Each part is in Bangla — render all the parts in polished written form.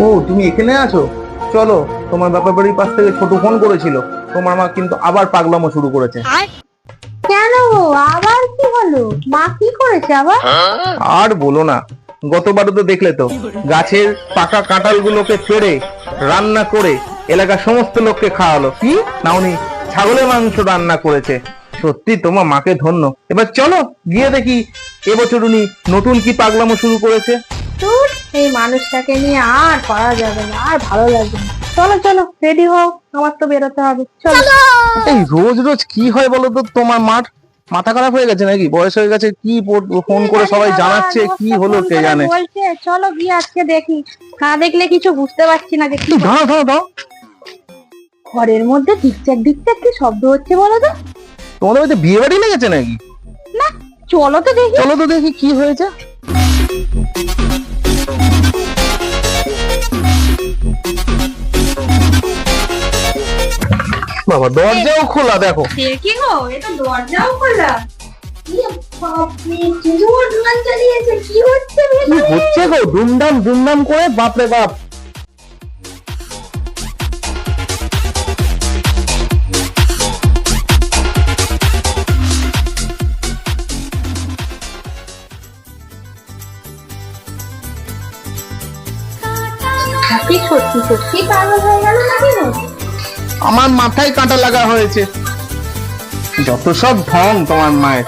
ও, তুমি এখানে আছো? চলো, তোমার বাপের বাড়ির পাশ থেকে ছোট ফোন করেছিল। তোমার মা কিন্তু আবার পাগলামো শুরু করেছে। কেন গো, আবার কি হলো? মা কি করেছে আবার? আর বলো না, গতবারও তো দেখলে তো, গাছের পাকা কাঁঠালগুলোকে পেড়ে রান্না করে এলাকার সমস্ত লোককে খাওয়ালো। কি না, উনি ছাগলের মাংস রান্না করেছে। সত্যি তোমার মাকে ধন্য। এবার চলো গিয়ে দেখি এবছর উনি নতুন কি পাগলামো শুরু করেছে। তোর এই মানুষটাকে নিয়ে আর পারা যাবে না, আর ভালো লাগবে না। চলো চলো, রেডি হও, আমার তো বেরোতে হবে। চলো। এই রোজ রোজ কি হয় বলো তো? তোমার মার মাথা খারাপ হয়ে গেছে নাকি? বয়স হয়ে গেছে? কি ফোন করে সবাই জানাচ্ছে, কি হলো কে জানে। বলছে চলো গিয়ে আজকে দেখি, না দেখলে কিছু বুঝতে পারছি না যে কি। দাঁড়াও দাঁড়াও দাঁড়াও, ঘরের মধ্যে ঠিকঠাক ঠিকঠাক কি শব্দ হচ্ছে বলো তো? তোমাদের বাড়িতে বিয়ে বাড়ি লেগেছে নাকি? না, চলো তো দেখি। চলো তো দেখি কি হয়েছে। বাবা, দরজাও খোলা দেখো। কি গো, এটা দরজাও খোলা? কি জোর গান চালিয়েছে, কি হচ্ছে কি হচ্ছে গো? দুমদাম দুমদাম করে, বাপরে বাপ। কি সত্যি সত্যি পাগল হয়ে গেল নাকি গো? আমার মাথায় কাঁটা লাগা হয়েছে। যত সব ঢং তোমার মায়ের।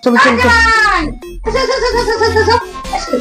চলো চলো চলো। বাজান! এসো, এসো, এসো, এসো, এসো, এসো।